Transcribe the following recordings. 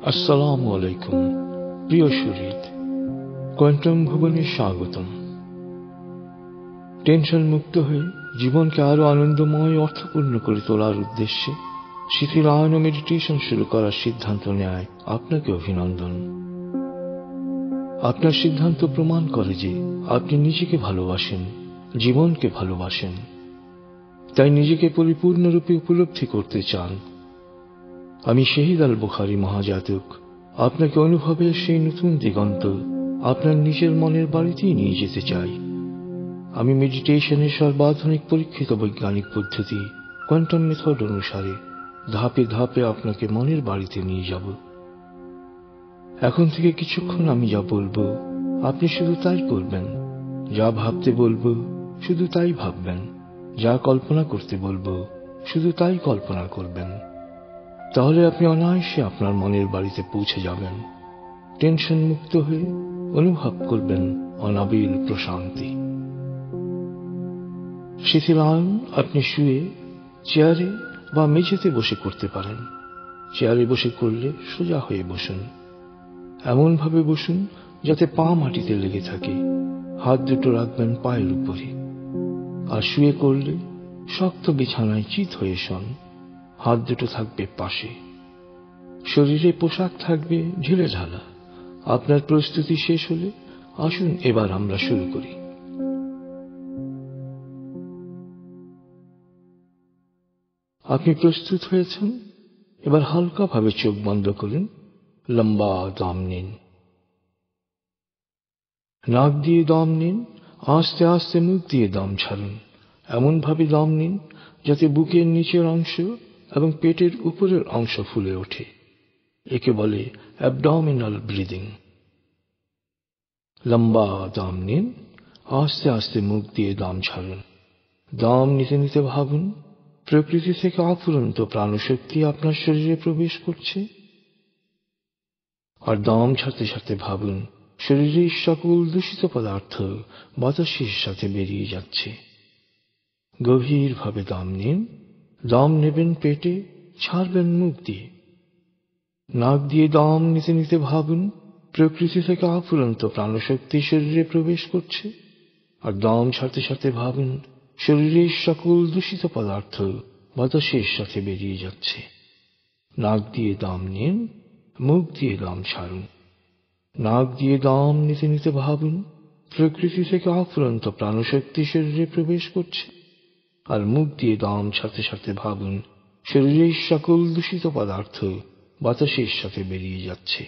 আসসালামু আলাইকুম প্রিয় শরীদ, কোয়ান্টাম ভুবনে স্বাগতম। টেনশন মুক্ত হয়ে জীবনকে আরো আনন্দময় অর্থপূর্ণ করে তোলার উদ্দেশ্যে শিথিলায়ন মেডিটেশন শুরু করার সিদ্ধান্ত নেয় আপনাকে অভিনন্দন। আপনার সিদ্ধান্ত প্রমাণ করে যে আপনি নিজেকে ভালোবাসেন, জীবনকে ভালোবাসেন, তাই নিজেকে পরিপূর্ণরূপে উপলব্ধি করতে চান। আমি শহীদ আল বুখারী মহাজাতক আপনাকে অনুভবের সেই নতুন দিগন্ত আপনার নিজের মনের বাড়িতেই নিয়ে যেতে চাই। আমি মেডিটেশনের সর্বাধুনিক পরীক্ষিত বৈজ্ঞানিক পদ্ধতি কোয়ান্টাম মেথড অনুসারে ধাপে ধাপে আপনাকে মনের বাড়িতে নিয়ে যাব। এখন থেকে কিছুক্ষণ আমি যা বলবো আপনি শুধু তাই করবেন, যা ভাবতে বলবো শুধু তাই ভাববেন, যা কল্পনা করতে বলবো শুধু তাই কল্পনা করবেন। তাহলে আপনি অনায়াসে আপনার মনের বাড়িতে পৌঁছে যাবেন। টেনশন মুক্ত হয়ে অনুভব করবেন অনাবিল প্রশান্তি। শিথিলায়ন আপনি শুয়ে, চেয়ারে বা মেঝেতে বসে করতে পারেন। চেয়ারে বসে করলে সোজা হয়ে বসুন, এমন ভাবে বসুন যাতে পা মাটিতে লেগে থাকে। হাত দুটো রাখবেন পায়ের উপরে। আর শুয়ে করলে শক্ত বিছানায় চিত হয়ে শোন, হাত দুটো থাকবে পাশে। শরীরে পোশাক থাকবে ঢিলে ঢালা। আপনার প্রস্তুতি শেষ হলে আসুন এবার আমরা শুরু করি। আপনি প্রস্তুত হয়েছেন? এবার হালকাভাবে চোখ বন্ধ করুন, লম্বা দম নিন। নাক দিয়ে দম নিন, আস্তে আস্তে মুখ দিয়ে দম ছাড়ুন। এমনভাবে দম নিন যাতে বুকের নিচের অংশ এবং পেটের উপরের অংশ ফুলে ওঠে। একে বলে অ্যাবডোমিনাল ব্রিদিং। লম্বা দম নিন, আস্তে আস্তে মুখ দিয়ে দম ছাড়ুন। দম নিতে নিতে ভাবুন প্রকৃতি থেকে অফুরন্ত প্রাণশক্তি আপনার শরীরে প্রবেশ করছে। আর দম ছাড়তে ছাড়তে ভাবুন শরীরের সকল দূষিত পদার্থ বাতাসের সাথে বেরিয়ে যাচ্ছে। গভীরভাবে দম নিন। দম নেবেন পেটে, ছাড়বেন মুখ দিয়ে। নাক দিয়ে দম নিতে নিতে ভাবুন প্রকৃতি থেকে অফুরন্ত প্রাণশক্তি শরীরে প্রবেশ করছে। আর দম ছাড়তে ছাড়তে ভাবুন শরীরের সকল দূষিত পদার্থ বাতাসের সাথে বেরিয়ে যাচ্ছে। নাক দিয়ে দম নিন, মুখ দিয়ে দম ছাড়ুন। নাক দিয়ে দম নিতে নিতে ভাবুন প্রকৃতি থেকে অফুরন্ত প্রাণশক্তি শরীরে প্রবেশ করছে। আর মুখ দিয়ে দম ছাড়তে ছাড়তে ভাবুন শরীরের সকল দূষিত পদার্থ বাতাসের সাথে বেরিয়ে যাচ্ছে।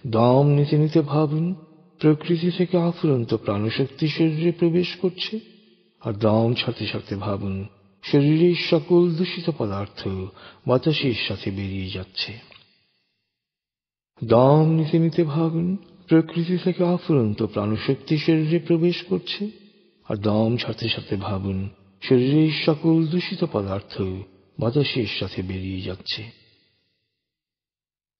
দম নিতে নিতে ভাবুন প্রকৃতি থেকে অফুরন্ত প্রাণশক্তি শরীরে প্রবেশ করছে। আর দম ছাড়তে ছাড়তে ভাবুন শরীরের সকল দূষিত পদার্থ বাতাসের সাথে বেরিয়ে যাচ্ছে। দম নিতে নিতে ভাবুন প্রকৃতি থেকে অফুরন্ত প্রাণশক্তি শরীরে প্রবেশ করছে। আর দম ছাড়তে ছাড়তে ভাবুন শরীরের সকল দূষিত পদার্থ বাতাসের সাথে বেরিয়ে যাচ্ছে।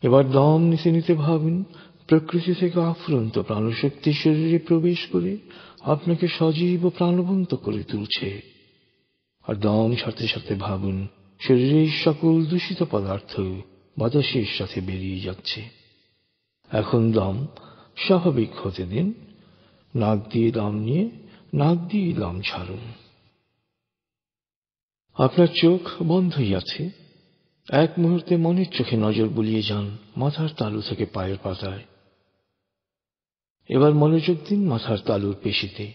এবার দম নিতে নিতে ভাবুন প্রকৃতি থেকে অফুরন্ত প্রাণশক্তি শরীরে প্রবেশ করে আপনাকে সজীব ও প্রাণবন্ত করে তুলছে। আর দম ছাড়তে ছাড়তে ভাবুন শরীরের সকল দূষিত পদার্থ বাতাসের সাথে বেরিয়ে যাচ্ছে। এখন দম স্বাভাবিক হতে দিন। নাক দিয়ে দম নিয়ে নাক দিয়ে দম ছাড়ুন। আপনার চোখ বন্ধই আছে। এক মুহূর্তে মনের চোখে নজর বুলিয়ে যান মাথার তালু থেকে পায়ের পাতায়। এবার মনোযোগ দিন মাথার তালুর পেশিতে।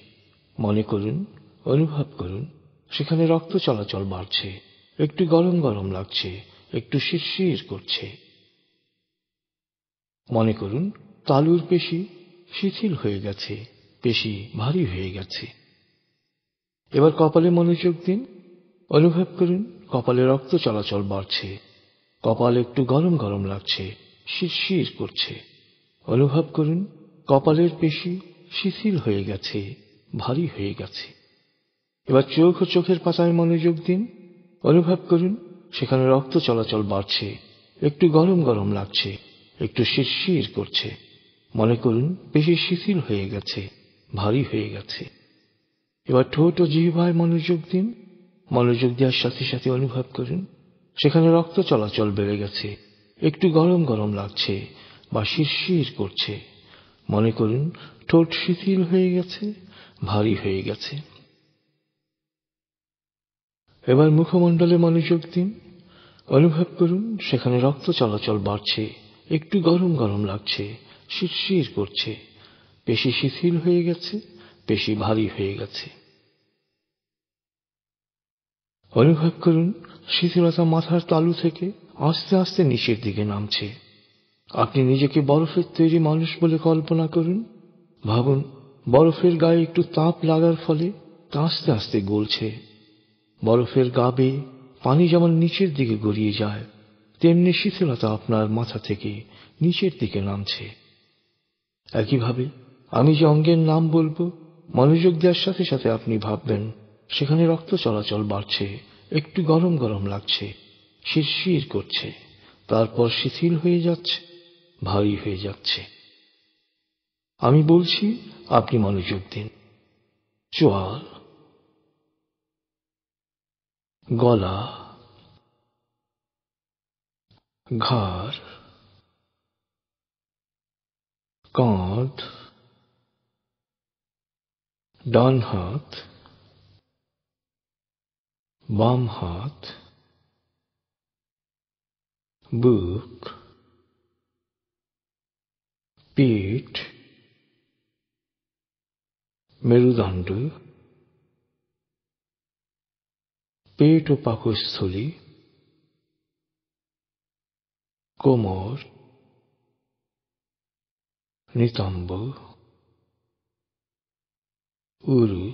মনে করুন, অনুভব করুন সেখানে রক্ত চলাচল বাড়ছে, একটু গরম গরম লাগছে, একটু শিরশির করছে। মনে করুন তালুর পেশি শিথিল হয়ে গেছে, পেশি ভারী হয়ে গেছে। এবার কপালে মনোযোগ দিন। অনুভব করুন কপালে রক্ত চলাচল বাড়ছে, কপাল একটু গরম গরম লাগছে, শিরশির করছে। অনুভব করুন কপালের পেশি শিথিল হয়ে গেছে, ভারী হয়ে গেছে। এবার চোখ ও চোখের পাতায় মনোযোগ দিন। অনুভব করুন সেখানে রক্ত চলাচল বাড়ছে, একটু গরম গরম লাগছে, একটু শিরশির করছে। মনে করুন পেশি শিথিল হয়ে গেছে, ভারী হয়ে গেছে। এবার ঠোঁট ও জিহ্বায় মনোযোগ দিন। মনোযোগ দেওয়ার সাথে সাথে অনুভব করুন সেখানে রক্ত চলাচল বেড়ে গেছে, একটু গরম গরম লাগছে বা শিরশির করছে। মনে করুন ঠোঁট শিথিল হয়ে গেছে, ভারী হয়ে গেছে। এবার মুখমণ্ডলে মনোযোগ দিন। অনুভব করুন সেখানে রক্ত চলাচল বাড়ছে, একটু গরম গরম লাগছে, শিরশির করছে। পেশি শিথিল হয়ে গেছে, পেশি ভারী হয়ে গেছে। অনুভব করুন শিথিলতা মাথার তালু থেকে আস্তে আস্তে নিচের দিকে নামছে। আপনি নিজেকে বরফের তৈরি মানুষ বলে কল্পনা করুন। ভাবুন বরফের গায়ে একটু তাপ লাগার ফলে তা আস্তে আস্তে গলছে। বরফের গা বেয়ে পানি যেমন নিচের দিকে গড়িয়ে যায়, তেমনি শিথিলতা আপনার মাথা থেকে নিচের দিকে নামছে। একইভাবে আমি যে অঙ্গের নাম বলবো, মনোযোগ দেওয়ার সাথে সাথে আপনি ভাববেন সেখানে রক্ত চলাচল বাড়ছে, একটু গরম গরম লাগছে, শিরশির করছে, তারপর শিথিল হয়ে যাচ্ছে, ভারী হয়ে যাচ্ছে। আমি বলছি, আপনি মনোযোগ দিন। চোয়াল, গলা, ঘাড়, কাঁধ, ডান হাত, বাম হাত, বুক, পেট, মেরুদণ্ড, পেট ও পাকস্থলী, কোমর, নিতম্ব, উরু,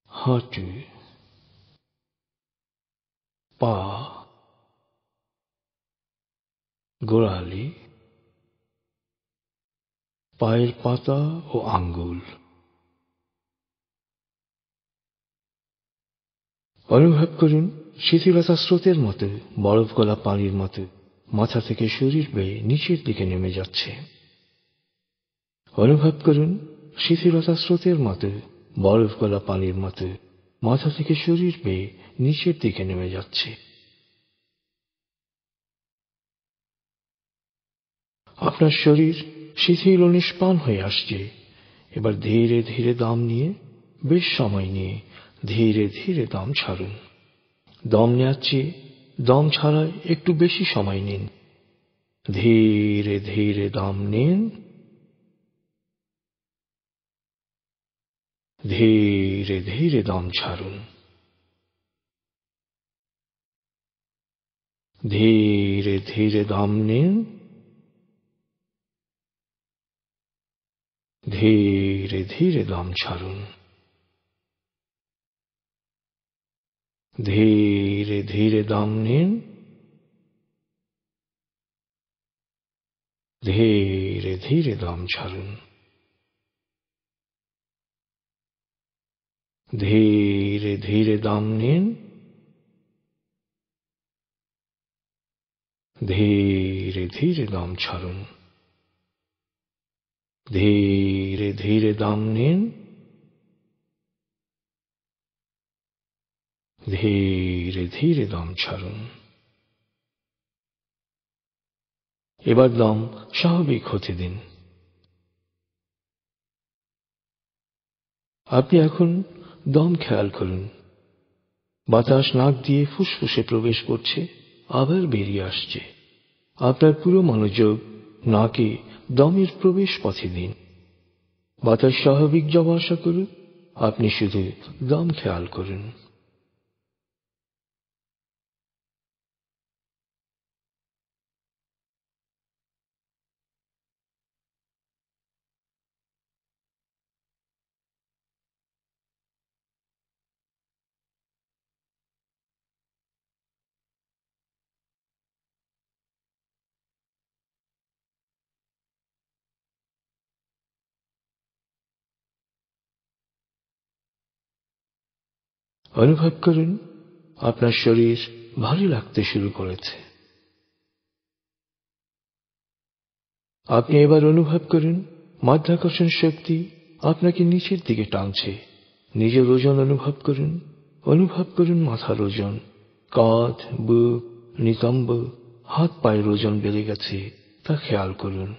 হাঁটু, পা, গোড়ালি, পায়ের পাতা ও আঙ্গুল। অনুভব করুন শিথিলতা স্রোতের মতো, বরফ গলা পানির মতো মাথা থেকে শরীর বেয়ে নিচের দিকে নেমে যাচ্ছে। অনুভব করুন শিথিলতা স্রোতের মতো, বরফ গলা পানির মতো মাথা থেকে শরীর বেয়ে নিচের দিকে নেমে যাচ্ছে। আপনার শরীর শিথিল ও নিষ্প্রাণ হয়ে আসছে। এবার ধীরে ধীরে দম নিয়ে, বেশ সময় নিয়ে ধীরে ধীরে দম ছাড়ুন। দম নেওয়ার চেয়ে দম ছাড়ায় একটু বেশি সময় নিন। ধীরে ধীরে দম নিন, ধীরে ধীরে দম ছাড়ুন। ধীরে ধীরে দম নিন, ধীরে ধীরে দম ছাড়ুন। ধীরে ধীরে দম নিন, ধীরে ধীরে দম ছাড়ুন। ধীরে ধীরে দম নিন, ধীরে ধীরে দম ছাড়ুন। ধীরে ধীরে দম নিন, ধীরে ধীরে দম ছাড়ুন। এবার দম স্বাভাবিক হতে দিন। আপনি এখন দম খেয়াল করুন। বাতাস নাক দিয়ে ফুসফুসে প্রবেশ করছে, আবার বেরিয়ে আসছে। আপনার পুরো মনোযোগ নাকে দমের প্রবেশ পথে দিন। বাতাস স্বাভাবিক যাওয়া আসা করুন, আপনি শুধু দম খেয়াল করুন। অনুভব করুন আপনার শরীর ভারী লাগতে শুরু করেছে। আপনি এবার অনুভব করুন মাধ্যাকর্ষণ শক্তি আপনাকে নিচের দিকে টানছে। নিজের ওজন অনুভব করুন। অনুভব করুন মাথার ওজন, কাঁধ, বুক, নিতম্ব, হাত পায়ের ওজন বেড়ে গেছে তা খেয়াল করুন।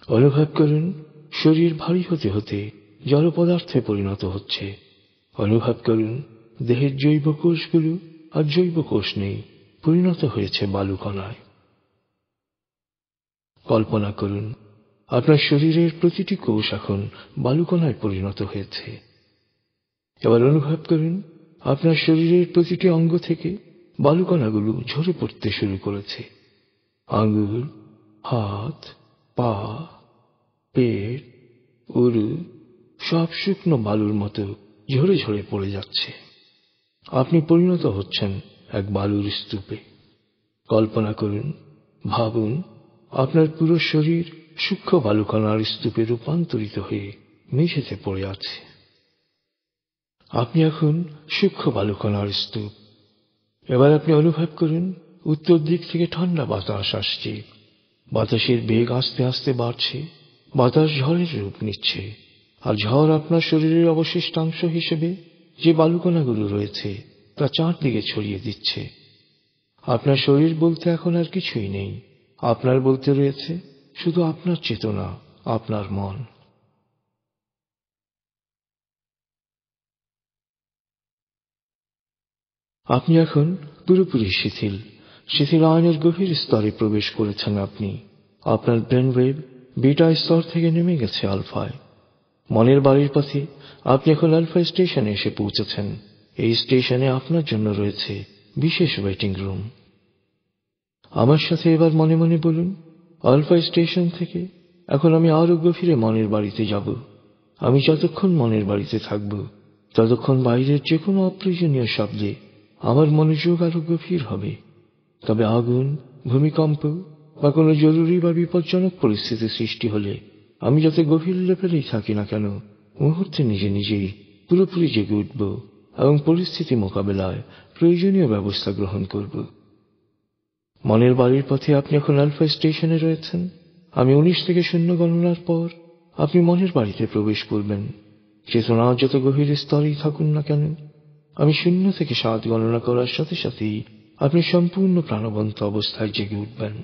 অনুভব করুন শরীর ভারী হতে হতে জড় পদার্থে পরিণত হচ্ছে। অনুভব করুন দেহের জৈব কোষগুলো আর জৈব কোষ নেই, পরিণত হয়েছে বালুকণায়। কল্পনা করুন আপনার শরীরের প্রতিটি কোষ এখন বালুকণায় পরিণত হয়েছে। এবার অনুভব করুন আপনার শরীরের প্রতিটি অঙ্গ থেকে বালুকণাগুলো ঝরে পড়তে শুরু করেছে। আঙুল, হাত, পা, পেট, উরু সব শুকনো বালুর মতো ঝরে ঝরে পড়ে যাচ্ছে। আপনি পরিণত হচ্ছেন এক বালুর স্তূপে। কল্পনা করুন, ভাবুন আপনার পুরো শরীর সূক্ষ্ম বালুকণার স্তূপে রূপান্তরিত হয়ে মেঝেতে পড়ে আছে। আপনি এখন সূক্ষ্ম বালুকণার স্তূপ। এবার আপনি অনুভব করুন উত্তর দিক থেকে ঠান্ডা বাতাস আসছে। বাতাসের বেগ আস্তে আস্তে বাড়ছে। বাতাস ঝড়ের রূপ নিচ্ছে, আর ঝড় আপনার শরীরের অবশিষ্টাংশ হিসেবে যে বালুকণাগুলো রয়েছে তা চারদিকে ছড়িয়ে দিচ্ছে। আপনার শরীর বলতে এখন আর কিছুই নেই। আপনার বলতে রয়েছে শুধু আপনার চেতনা, আপনার মন। আপনি এখন পুরোপুরি শিথিল। শিথিলায়নের গভীর স্তরে প্রবেশ করেছেন আপনি। আপনার ব্রেনওয়েভ বিটা স্তর থেকে নেমে গেছে আলফায়। মনের বাড়ির পথে আপনি এখন আলফা স্টেশনে এসে পৌঁছেছেন। এই স্টেশনে আপনার জন্য রয়েছে বিশেষ ওয়েটিং রুম। আমার সাথে এবার মনে মনে বলুন, আলফা স্টেশন থেকে এখন আমি আরো গভীরে মনের বাড়িতে যাব। আমি যতক্ষণ মনের বাড়িতে থাকব ততক্ষণ বাইরের যে কোনো অপ্রয়োজনীয় শব্দে আমার মনোযোগ আরো গভীর হবে। তবে আগুন, ভূমিকম্প বা কোনো জরুরি বা বিপজ্জনক পরিস্থিতি সৃষ্টি হলে আমি যত গভীর লেভেলেই থাকি না কেন, মুহূর্তে নিজে নিজেই পুরোপুরি জেগে উঠব এবং পরিস্থিতি মোকাবেলায় প্রয়োজনীয় ব্যবস্থা গ্রহণ করব। মনের বাড়ির পথে আপনি এখন আলফা স্টেশনে রয়েছেন। আমি 19 থেকে 0 গণনার পর আপনি মনের বাড়িতে প্রবেশ করবেন। চেতনা যত গভীর স্তরেই থাকুন না কেন, আমি 0 থেকে 7 গণনা করার সাথে সাথেই আপনি সম্পূর্ণ প্রাণবন্ত অবস্থায় জেগে উঠবেন।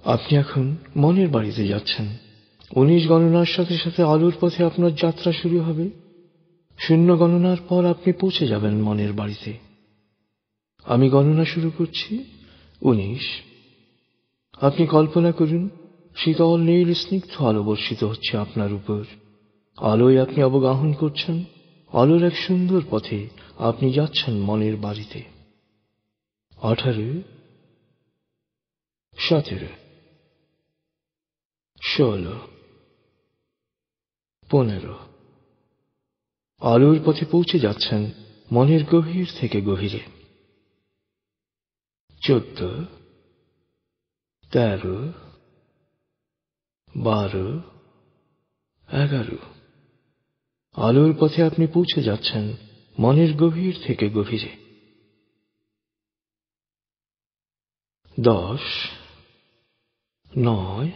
আপনি এখন মনের বাড়িতে যাচ্ছেন। 19 গণনার সাথে সাথে আলোর পথে আপনার যাত্রা শুরু হবে। 0 গণনার পর আপনি পৌঁছে যাবেন মনের বাড়িতে। আমি গণনা শুরু করছি। 19। আপনি কল্পনা করুন শীতল নীল স্নিগ্ধ আলো বর্ষিত হচ্ছে আপনার উপর। আলোয় আপনি অবগাহন করছেন। আলোর এক সুন্দর পথে আপনি যাচ্ছেন মনের বাড়িতে। 18, 17, 16, 15। আলোর পথে পৌঁছে যাচ্ছেন মনের গভীর থেকে গভীরে। 14, 13, 12, 11। আলোর পথে আপনি পৌঁছে যাচ্ছেন মনের গভীর থেকে গভীরে। 10, 9,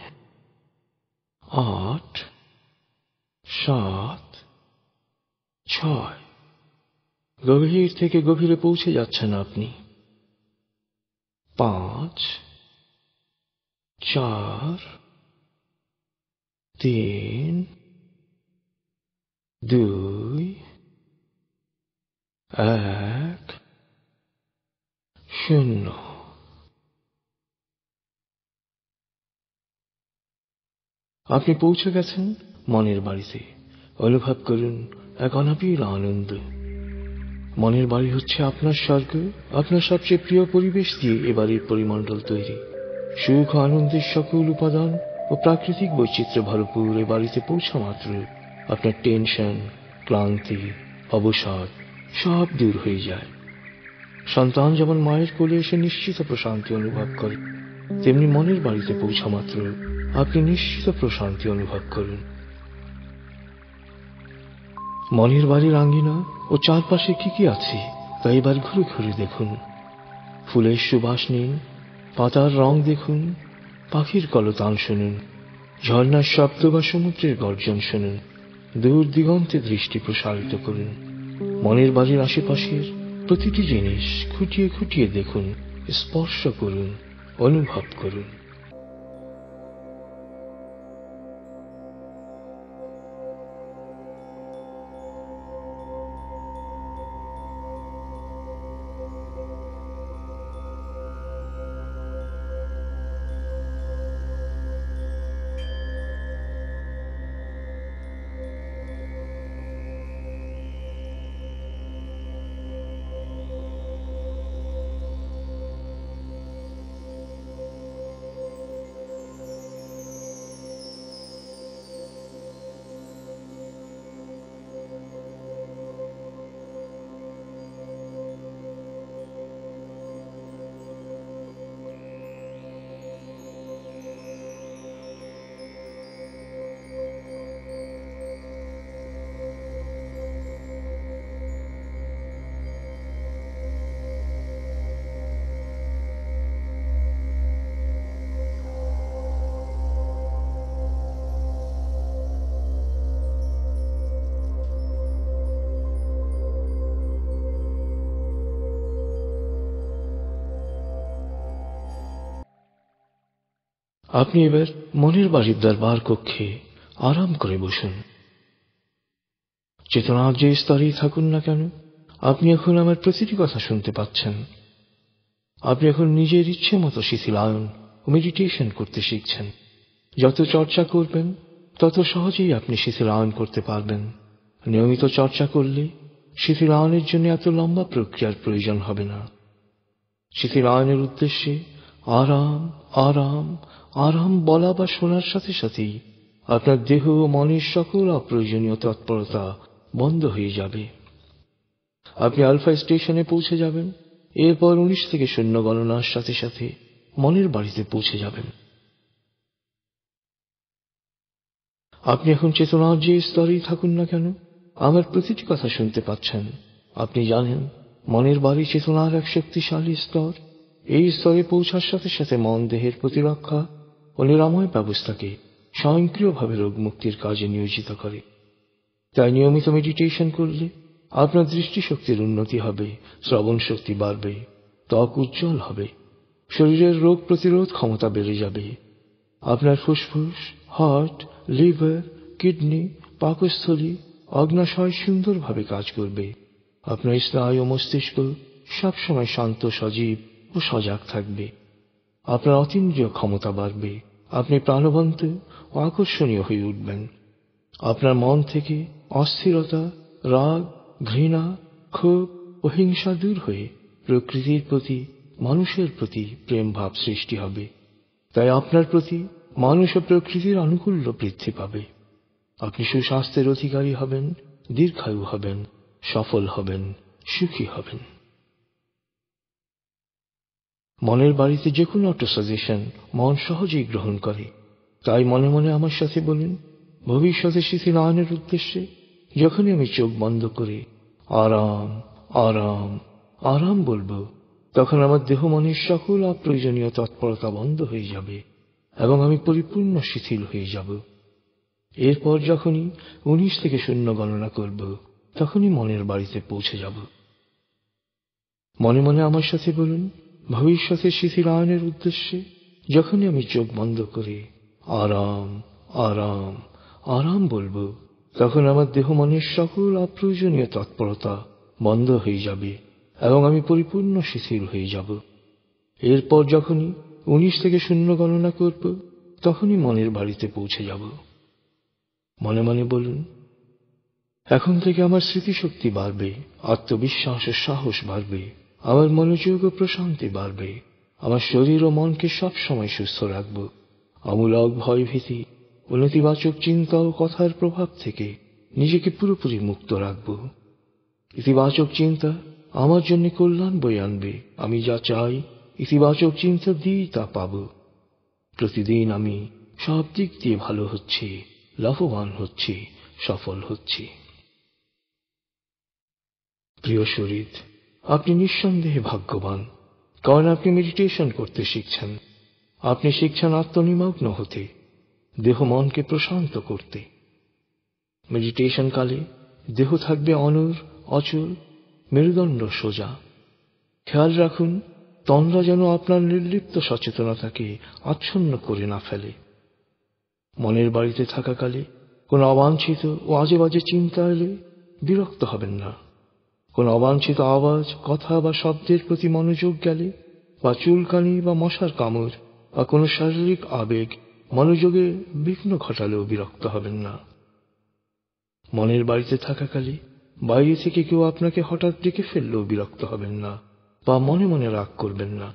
8, 7, 6। গভীর থেকে গভীরে পৌঁছে যাচ্ছেন আপনি। 5, 4, 3, 2, 1, 0। আপনি পৌঁছে গেছেন মনের বাড়িতে। অনুভব করুন এক অনাবিল আনন্দ। মনের বাড়ি হচ্ছে আপনার স্বর্গ। আপনার সবচেয়ে প্রিয় পরিবেশ দিয়ে এবারের পরিমণ্ডল তৈরি। সুখ ও আনন্দের সকল উপাদান ও প্রাকৃতিক বৈচিত্র্যে ভরপুর এ বাড়িতে পৌঁছা মাত্র আপনার টেনশন, ক্লান্তি, অবসাদ সব দূর হয়ে যায়। সন্তান যেমন মায়ের কোলে এসে নিশ্চিত প্রশান্তি অনুভব করে, তেমনি মনের বাড়িতে পৌঁছা মাত্র আপনি নিশ্চিত প্রশান্তি অনুভব করুন। মনের বাড়ির আঙ্গিনা ও চারপাশে কি কি আছে তা এবার ঘুরে ঘুরে দেখুন। ফুলের সুবাস নিন, পাতার রং দেখুন, পাখির কলতান শুনুন, ঝর্ণার শব্দ বা সমুদ্রের গর্জন শুনুন। দূর দিগন্তে দৃষ্টি প্রসারিত করুন। মনের বাড়ির আশেপাশের প্রতিটি জিনিস খুঁটিয়ে খুঁটিয়ে দেখুন, স্পর্শ করুন, অনুভব করুন। আপনি এবার মনের বাড়ির দরবার কক্ষে আরাম করে বসুন। চেতনার যে স্তরেই থাকুন না কেন, আপনি এখন আমার প্রতিটি কথা শুনতে পাচ্ছেন। আপনি এখন নিজের ইচ্ছে মতো শিথিলায়ন ও মেডিটেশন করতে শিখছেন। যত চর্চা করবেন তত সহজেই আপনি শিথিলায়ন করতে পারবেন। নিয়মিত চর্চা করলে শিথিলায়নের জন্য এত লম্বা প্রক্রিয়ার প্রয়োজন হবে না। শিথিলায়নের উদ্দেশ্যে আরাম আরাম আরাম বলা বা শোনার সাথে সাথেই আপনার দেহ ও মনের সকল অপ্রয়োজনীয় তৎপরতা বন্ধ হয়ে যাবে। আপনি আলফা স্টেশনে পৌঁছে যাবেন। এরপর 19 থেকে 0 গণনার সাথে সাথে মনের বাড়িতে পৌঁছে যাবেন। আপনি এখন চেতনার যে স্তরেই থাকুন না কেন, আমার প্রতিটি কথা শুনতে পাচ্ছেন। আপনি জানেন মনের বাড়ি চেতনার এক শক্তিশালী স্তর। এই স্তরে পৌঁছার সাথে সাথে মন দেহের প্রতিরক্ষা ও নিরাময় ব্যবস্থাকে স্বয়ংক্রিয়ভাবে রোগ মুক্তির কাজে নিয়োজিত করে। তাই নিয়মিত মেডিটেশন করলে আপনার দৃষ্টিশক্তির উন্নতি হবে, শ্রবণ শক্তি বাড়বে, ত্বক উজ্জ্বল হবে, শরীরের রোগ প্রতিরোধ ক্ষমতা বেড়ে যাবে। আপনার ফুসফুস, হার্ট, লিভার, কিডনি, পাকস্থলী, অগ্নাশয় সুন্দরভাবে কাজ করবে। আপনার স্নায়ু ও মস্তিষ্ক সবসময় শান্ত, সজীব ও সজাগ থাকবে। আপনার অতীন্দ্রিয় ক্ষমতা বাড়বে। আপনি প্রাণবন্ত ও আকর্ষণীয় হয়ে উঠবেন। আপনার মন থেকে অস্থিরতা, রাগ, ঘৃণা, ক্ষোভ ও হিংসা দূর হয়ে প্রকৃতির প্রতি, মানুষের প্রতি প্রেম ভাব সৃষ্টি হবে। তাই আপনার প্রতি মানুষ ও প্রকৃতির আনুকূল্য বৃদ্ধি পাবে। আপনি সুস্বাস্থ্যের অধিকারী হবেন, দীর্ঘায়ু হবেন, সফল হবেন, সুখী হবেন। মনের বাড়িতে যে কোনো একটা সাজেশন মন সহজেই গ্রহণ করে। তাই মনে মনে আমার সাথে বলুন, ভবিষ্যতে শিথিলায়নের উদ্দেশ্যে যখনই আমি চোখ বন্ধ করে আরাম আরাম আরাম বলবো, তখন আমার দেহ মনের সকল অপ্রয়োজনীয় তৎপরতা বন্ধ হয়ে যাবে এবং আমি পরিপূর্ণ শিথিল হয়ে যাব। এরপর যখনই 19 থেকে 0 গণনা করব, তখনই মনের বাড়িতে পৌঁছে যাব। মনে মনে আমার সাথে বলুন, ভবিষ্যতে শিথিলায়নের উদ্দেশ্যে যখনই আমি চোখ বন্ধ করে আরাম আরাম আরাম বলবো, তখন আমার দেহ মনের সকল অপ্রয়োজনীয় তৎপরতা বন্ধ হয়ে যাবে এবং আমি পরিপূর্ণ শিথিল হয়ে যাব। এরপর যখনই 19 থেকে 0 গণনা করব, তখনই মনের বাড়িতে পৌঁছে যাব। মনে মনে বলুন, এখন থেকে আমার স্মৃতিশক্তি বাড়বে, আত্মবিশ্বাস ও সাহস বাড়বে, আমার মনোযোগ ও প্রশান্তি বাড়বে, আমার শরীর ও মনকে সব সময় সুস্থ রাখব। অমূলক ভয়ভীতি ও নেতিবাচক চিন্তা ও কথার প্রভাব থেকে নিজেকে পুরোপুরি মুক্ত রাখব। ইতিবাচক চিন্তা আমার জন্য কল্যাণ বয়ে আনবে। আমি যা চাই ইতিবাচক চিন্তা দিয়েই তা পাব। প্রতিদিন আমি সব দিক দিয়ে ভালো হচ্ছি, লাভবান হচ্ছি, সফল হচ্ছি। প্রিয় শরীর, আপনি নিঃসন্দেহে ভাগ্যবান, কারণ আপনি মেডিটেশন করতে শিখছেন। আপনি শিখছেন আত্মনিমগ্ন হতে, দেহ মনকে প্রশান্ত করতে। মেডিটেশন কালে দেহ থাকবে অনড়, অচল, মেরুদণ্ড সোজা। খেয়াল রাখুন তন্দ্রা যেন আপনার নির্লিপ্ত সচেতনতাকে আচ্ছন্ন করে না ফেলে। মনের বাড়িতে থাকাকালে কোনো অবাঞ্ছিত ও আজে বাজে চিন্তা এলে বিরক্ত হবেন না। কোনো অবাঞ্ছিত আওয়াজ, কথা বা শব্দের প্রতি মনোযোগ গেলে, বা চুলকানি বা মশার কামড় বা কোনো শারীরিক আবেগ মনোযোগে বিঘ্ন ঘটালেও বিরক্ত হবেন না। মনের বাড়িতে থাকাকালে বাইরে থেকে কেউ আপনাকে হঠাৎ ডেকে ফেললেও বিরক্ত হবেন না বা মনে মনে রাগ করবেন না।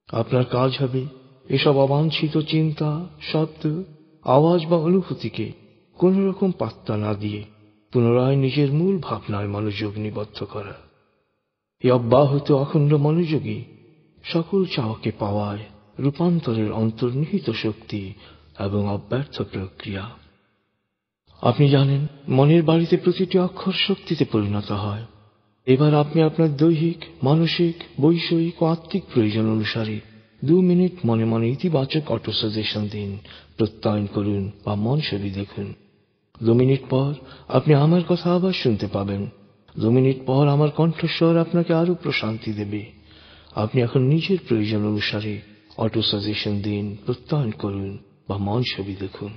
আপনার কাজ হবে এসব অবাঞ্ছিত চিন্তা, শব্দ, আওয়াজ বা অনুভূতিকে কোন রকম পাত্তা না দিয়ে পুনরায় নিজের মূল ভাবনায় মনোযোগ নিবদ্ধ করা। এই অব্যাহত অখণ্ড মনোযোগী সকল চাওয়াকে পাওয়ায় রূপান্তরের অন্তর্নিহিত শক্তি এবং অব্যর্থ প্রক্রিয়া। আপনি জানেন মনের বাড়িতে প্রতিটি অক্ষর শক্তিতে পরিণত হয়। এবার আপনি আপনার দৈহিক, মানসিক, বৈষয়িক ও আত্মিক প্রয়োজন অনুসারে 2 মিনিট মনে মনে ইতিবাচক অটো সাজেশন দিন, প্রত্যয়ন করুন বা মন ছবি দেখুন। 2 মিনিট পর আপনি আমার কথা আবার শুনতে পাবেন। 2 মিনিট পর আমার কণ্ঠস্বর আপনাকে আরো প্রশান্তি দেবে। আপনি এখন নিজের প্রয়োজন অনুসারে অটো সাজেশন দিন, প্রত্যয়ন করুন বা মন ছবি দেখুন।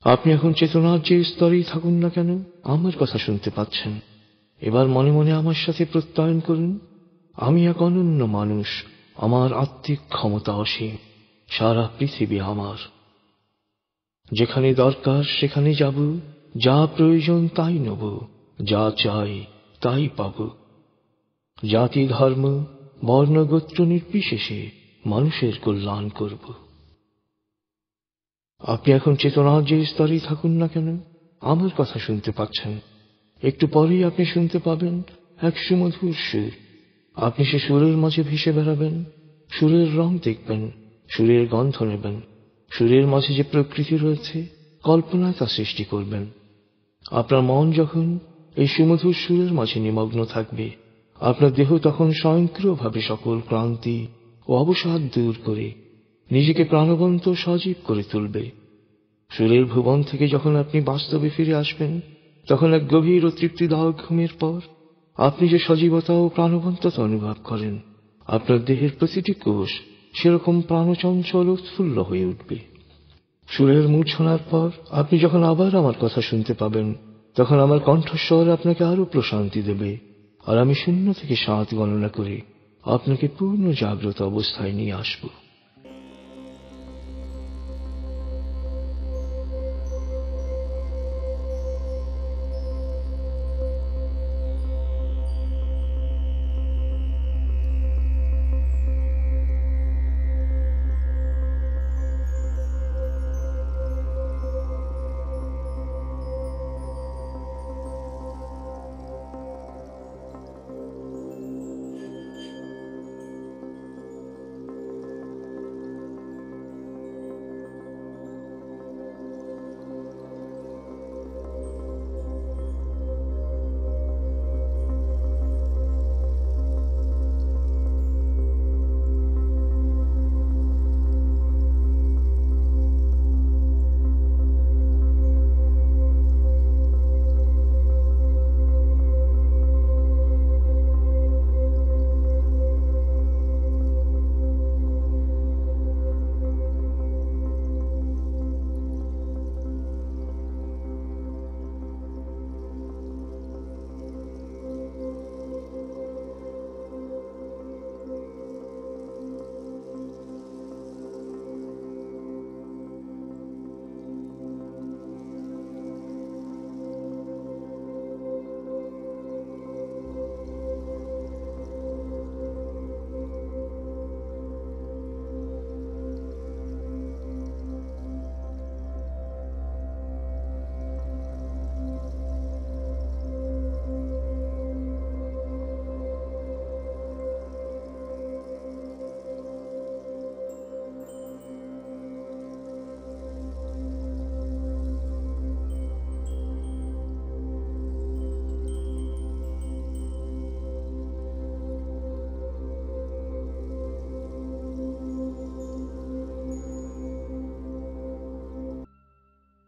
আপনি এখন চেতনার যে স্তরেই থাকুন না কেন আমার কথা শুনতে পাচ্ছেন। এবার মনে মনে আমার সাথে প্রত্যয়ন করুন, আমি এক অনন্য মানুষ, আমার আত্মিক ক্ষমতা অসীম, সারা পৃথিবী আমার। যেখানে দরকার সেখানে যাব, যা প্রয়োজন তাই নেব, যা চাই তাই পাব। জাতি, ধর্ম, বর্ণ, গোত্র নির্বিশেষে মানুষের কল্যাণ করব। আপনি এখন চেতনার যে স্তরেই থাকুন না কেন আমার কথা শুনতে পাচ্ছেন। একটু পরেই আপনি শুনতে পাবেন এক সুমধুর সুর। আপনি সে সুরের মাঝে ভেসে বেড়াবেন, সুরের রং দেখবেন, সুরের গন্ধ নেবেন, সুরের মাঝে যে প্রকৃতি রয়েছে কল্পনায় তা সৃষ্টি করবেন। আপনার মন যখন এই সুমধুর সুরের মাঝে নিমগ্ন থাকবে, আপনার দেহ তখন স্বয়ংক্রিয়ভাবে সকল ক্লান্তি ও অবসাদ দূর করে নিজেকে প্রাণবন্ত সজীব করে তুলবে। সুরের ভুবন থেকে যখন আপনি বাস্তবে ফিরে আসবেন, তখন এক গভীর ও তৃপ্তিদায়ক ঘুমের পর আপনি যে সজীবতা ও প্রাণবন্ততা অনুভব করেন, আপনার দেহের প্রতিটি কোষ সেরকম প্রাণচঞ্চল ও উৎফুল্ল হয়ে উঠবে। সুরের মূর্ছনার পর আপনি যখন আবার আমার কথা শুনতে পাবেন, তখন আমার কণ্ঠস্বর আপনাকে আরো প্রশান্তি দেবে, আর আমি 0 থেকে 7 গণনা করে আপনাকে পূর্ণ জাগ্রত অবস্থায় নিয়ে আসব।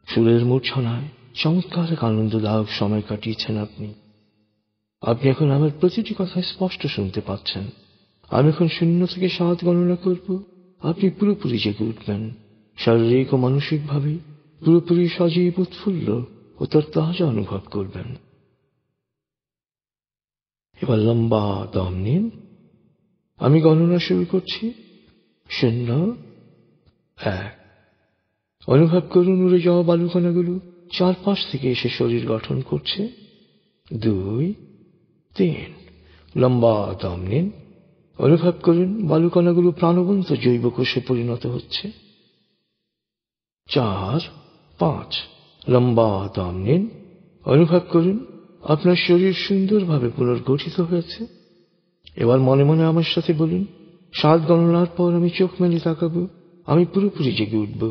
সুরের মূর্ছনায় চমৎকার এক আনন্দদায়ক সময় কাটিয়েছেন আপনি। আপনি এখন আমার প্রতিটি কথা স্পষ্ট শুনতে পাচ্ছেন। আমি এখন 0 থেকে 7 গণনা করব। আপনি পুরোপুরি জেগে উঠবেন, শারীরিক ও মানসিকভাবে পুরোপুরি সজীব, উৎফুল্ল ও তরতাজা অনুভব করবেন। এবার লম্বা দম নিন। আমি গণনা শুরু করছি। 0, 1। অনুভব করুন উড়ে যাওয়া বালুকণাগুলো চারপাশ থেকে এসে শরীর গঠন করছে। 2, 3। লম্বা দম নিন। অনুভব করুন বালুকণাগুলো প্রাণবন্ত জৈব কোষে পরিণত হচ্ছে। 4, 5। লম্বা দম নিন। অনুভব করুন আপনার শরীর সুন্দরভাবে পুনর্গঠিত হয়েছে। এবার মনে মনে আমার সাথে বলুন, 7 গণনার পর আমি চোখ মেলে তাকাবো। আমি পুরোপুরি জেগে উঠব,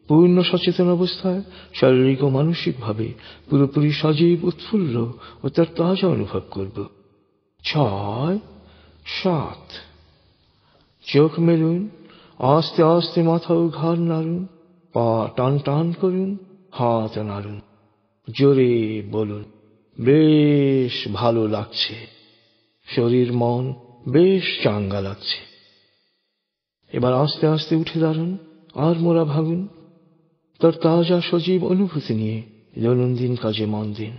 পূর্ণ সচেতন অবস্থায় শারীরিক ও মানসিকভাবে পুরোপুরি সজীব, উৎফুল্ল ও তরতাজা অনুভব করব। 6, 7। চোখ মেলুন, আস্তে আস্তে মাথা ও ঘাড় নাড়ুন, পা টান টান করুন, হাত নাড়ুন। জোরে বলুন, বেশ ভালো লাগছে। শরীর মন বেশ চাঙ্গা লাগছে। এবার আস্তে আস্তে উঠে দাঁড়ান, আর মোরা ভাগুন। তরতাজা সজীব অনুভূতি নিয়ে দৈনন্দিন কাজে মন দিন।